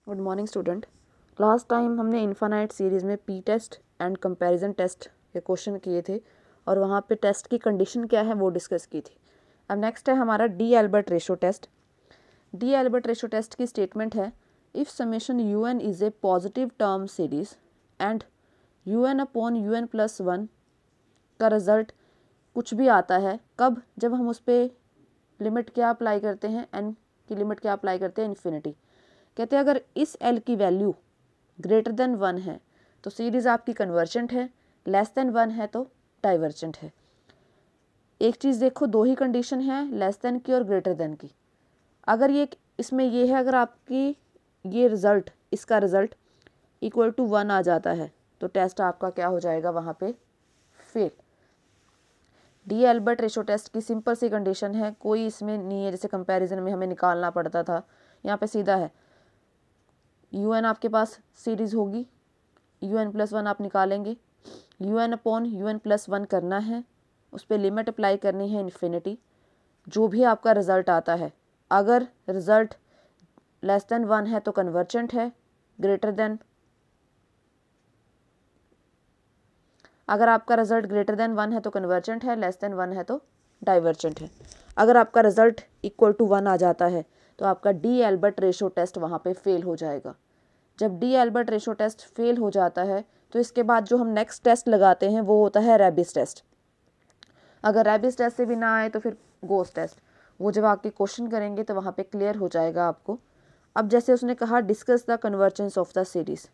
Good morning student. Last time हमने infinite series में P test and comparison test के question किए थे और वहाँ पे टेस्ट की कंडीशन क्या है वो डिस्कस की थी। अब नेक्स्ट है हमारा D'Alembert ratio test. D'Alembert ratio test की स्टेटमेंट है, if summation u n is a positive term series and u n upon u n plus one का रिजल्ट कुछ भी आता है, कब? जब हम उस पर लिमिट क्या अप्लाई करते हैं, एन की लिमिट क्या अप्लाई करते हैं, इन्फिनिटी। कहते हैं अगर इस एल की वैल्यू ग्रेटर देन वन है तो सीरीज आपकी कन्वर्जेंट है, लेस देन वन है तो डाइवर्जेंट है। एक चीज़ देखो, दो ही कंडीशन है, लेस देन की और ग्रेटर देन की। अगर ये इसमें ये है, अगर आपकी ये रिज़ल्ट, इसका रिज़ल्ट इक्वल टू वन आ जाता है तो टेस्ट आपका क्या हो जाएगा, वहाँ पे fail. D'Alembert ratio test की सिंपल सी कंडीशन है, कोई इसमें नहीं है जैसे कंपैरिजन में हमें निकालना पड़ता था। यहाँ पे सीधा है, यू एन आपके पास सीरीज़ होगी, यू एन प्लस वन आप निकालेंगे, u n upon u n plus one करना है, उस पर लिमिट अप्लाई करनी है इन्फिनिटी। जो भी आपका रिज़ल्ट आता है, अगर रिज़ल्ट लेस देन वन है तो कन्वर्जेंट है, ग्रेटर देन, अगर आपका रिज़ल्ट ग्रेटर देन वन है तो कन्वर्जेंट है, लेस देन वन है तो डाइवर्जेंट है। अगर आपका रिज़ल्ट इक्वल टू वन आ जाता है तो आपका डी एल्बर्ट रेशो टेस्ट वहाँ पे फेल हो जाएगा। जब D'Alembert ratio test fail हो जाता है तो इसके बाद जो हम नेक्स्ट टेस्ट लगाते हैं वो होता है रेबिस टेस्ट। अगर रेबिस टेस्ट से भी ना आए तो फिर गोस टेस्ट। वो जब आपके क्वेश्चन करेंगे तो वहाँ पे क्लियर हो जाएगा आपको। अब जैसे उसने कहा discuss the convergence of the series,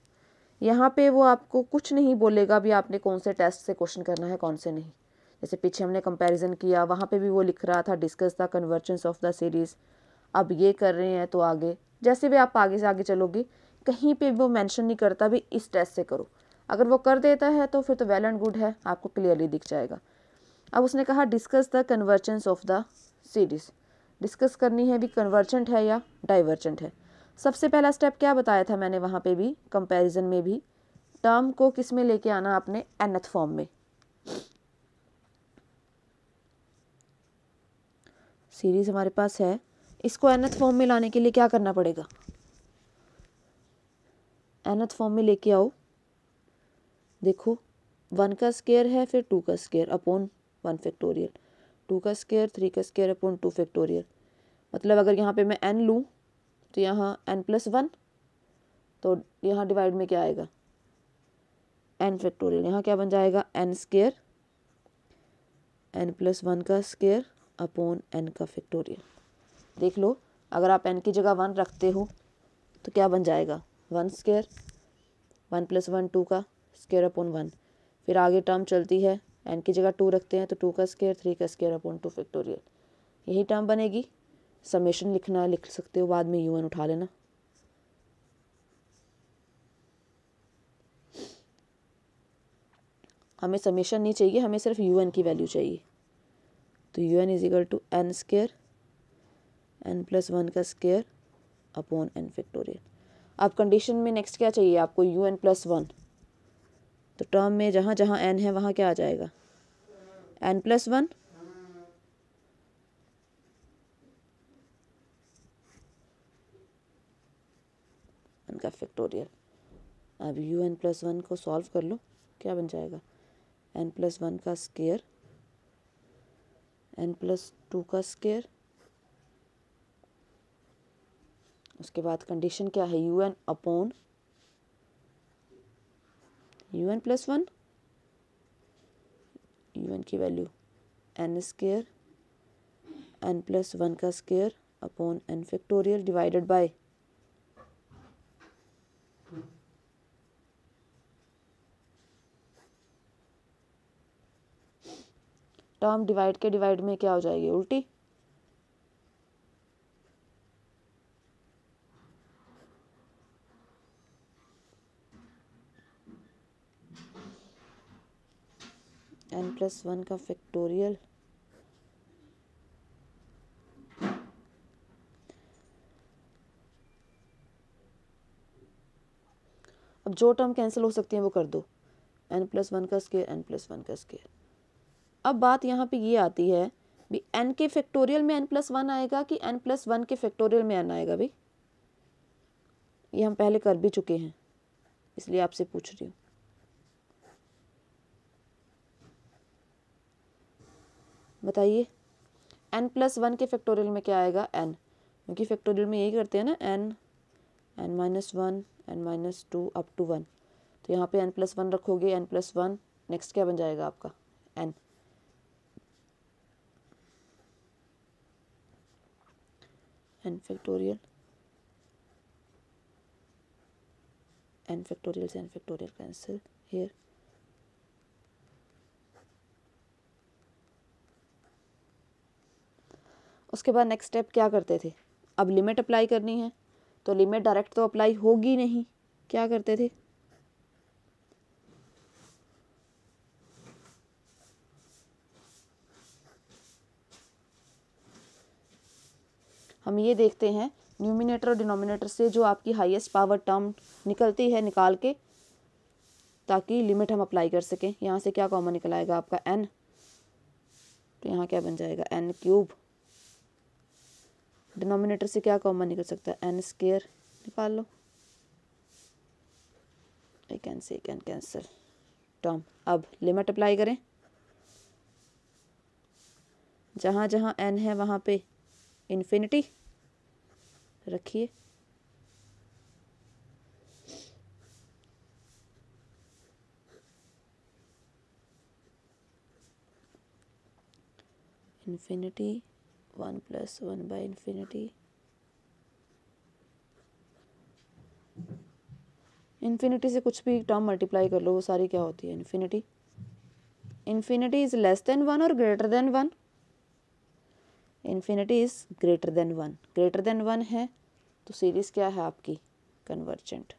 यहाँ पे वो आपको कुछ नहीं बोलेगा भी आपने कौन से टेस्ट से क्वेश्चन करना है कौन से नहीं। जैसे पीछे हमने कंपैरिजन किया, वहाँ पे भी वो लिख रहा था discuss the convergence of the series. अब ये कर रहे हैं तो आगे जैसे भी आप आगे से आगे चलोगे कहीं पे वो मेंशन नहीं करता भी इस टेस्ट से करो। अगर वो कर देता है तो फिर तो वेल एंड गुड है, आपको क्लियरली दिख जाएगा। अब उसने कहा discuss the convergence of the series, discuss करनी है भी कन्वर्जेंट है या डाइवर्जेंट है। सबसे पहला स्टेप क्या बताया था मैंने वहाँ पे भी, कंपैरिजन में भी, टर्म को किस में लेके आना आपने, nth फॉर्म में। सीरीज हमारे पास है, इसको nth फॉर्म में लाने के लिए क्या करना पड़ेगा, nth फॉर्म में लेके आओ। देखो वन का स्क्वायर है, फिर टू का square upon one factorial, two का स्क्वायर, थ्री का स्क्वायर अपॉन टू फैक्टोरियल। मतलब अगर यहाँ पे मैं n लूँ तो यहाँ n प्लस वन, तो यहाँ डिवाइड में क्या आएगा, n फैक्टोरियल। यहाँ क्या बन जाएगा, n square, n plus one का स्क्वायर अपॉन n का फैक्टोरियल। देख लो, अगर आप n की जगह वन रखते हो तो क्या बन जाएगा, one square, one plus one two का स्क्वायर अपॉन वन। फिर आगे टर्म चलती है, n की जगह टू रखते हैं तो टू का स्क्वायर, थ्री का स्क्वायर अपॉन टू फैक्टोरियल, यही टर्म बनेगी। समेशन लिखना है लिख सकते हो, बाद में un उठा लेना। हमें समेशन नहीं चाहिए, हमें सिर्फ un की वैल्यू चाहिए। तो un is equal to n square, n plus one का स्क्वायर अपॉन n फैक्टोरियल। अब कंडीशन में नेक्स्ट क्या चाहिए आपको, un प्लस वन। तो टर्म में जहाँ जहाँ n है वहाँ क्या आ जाएगा, n प्लस वन, n का फैक्टोरियल। अब un प्लस वन को सॉल्व कर लो, क्या बन जाएगा, n प्लस वन का स्क्वायर, n प्लस टू का स्क्वायर, उसके बाद कंडीशन क्या है, un upon un plus one, un की value n square, n plus one का square upon n factorial divided by term divide के डिवाइड में क्या हो जाएगी, उल्टी। n प्लस वन का फैक्टोरियल अब जो टर्म कैंसिल हो सकती है वो कर दो, n प्लस वन का स्क्वायर, n प्लस वन का स्क्वायर। अब बात यहाँ पे ये आती है भी n के फैक्टोरियल में n प्लस वन आएगा कि n प्लस वन के फैक्टोरियल में n आएगा भाई, ये हम पहले कर भी चुके हैं, इसलिए आपसे पूछ रही हूँ। बताइए n+1 के फैक्टोरियल में क्या आएगा, n, क्योंकि फैक्टोरियल में यही करते हैं ना, n, n-1, n-2 up to 1। तो यहाँ पे n+1 रखोगे, n+1, नेक्स्ट क्या बन जाएगा आपका n, n factorial, n factorial से n फैक्टोरियल कैंसिल हियर। उसके बाद नेक्स्ट स्टेप क्या करते थे, अब लिमिट अप्लाई करनी है, तो लिमिट डायरेक्ट तो अप्लाई होगी नहीं, क्या करते थे, हम ये देखते हैं न्यूमिनेटर और डिनोमिनेटर से जो आपकी हाईएस्ट पावर टर्म निकलती है निकाल के, ताकि लिमिट हम अप्लाई कर सकें। यहाँ से क्या कॉमन निकल आएगा आपका n, तो यहाँ क्या बन जाएगा n³। डिनोमिनेटर से क्या कॉमन निकल सकता है, n² निकाल लो, एक n से एक n कैंसिल टर्म। अब लिमिट अप्लाई करें, जहाँ जहाँ n है वहाँ पे इन्फिनिटी रखिए, इन्फिनिटी 1 + 1/∞, इन्फिनिटी से कुछ भी टर्म मल्टीप्लाई कर लो, वो सारी क्या होती है infinity. Infinity is less than 1 और greater than 1, infinity is greater than 1, greater than 1 है तो सीरीज क्या है आपकी कन्वर्जेंट।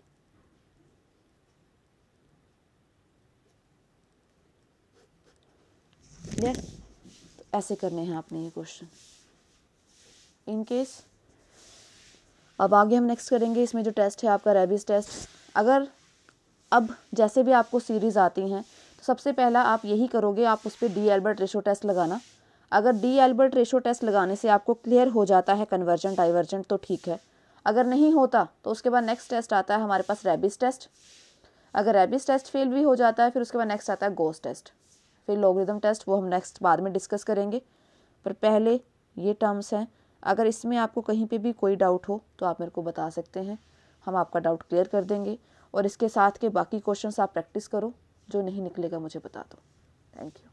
क्लियर, तो ऐसे करने हैं आपने ये क्वेश्चन। इन केस अब आगे हम नेक्स्ट करेंगे, इसमें जो टेस्ट है आपका रेबिस टेस्ट। अगर अब जैसे भी आपको सीरीज आती हैं तो सबसे पहला आप यही करोगे, आप उस पर डी एल्बर्ट रेशो टेस्ट लगाना। अगर डी एल्बर्ट रेशो टेस्ट लगाने से आपको क्लियर हो जाता है कन्वर्जेंट डाइवर्जेंट तो ठीक है, अगर नहीं होता तो उसके बाद नेक्स्ट टेस्ट आता है हमारे पास रेबिस टेस्ट। अगर रेबिस टेस्ट फेल भी हो जाता है फिर उसके बाद नेक्स्ट आता है गोस टेस्ट, फिर लॉगरिथम टेस्ट, वो हम नेक्स्ट बाद में डिस्कस करेंगे। पर पहले ये टर्म्स हैं, अगर इसमें आपको कहीं पे भी कोई डाउट हो तो आप मेरे को बता सकते हैं, हम आपका डाउट क्लियर कर देंगे। और इसके साथ के बाकी क्वेश्चंस आप प्रैक्टिस करो, जो नहीं निकलेगा मुझे बता दो। Thank you.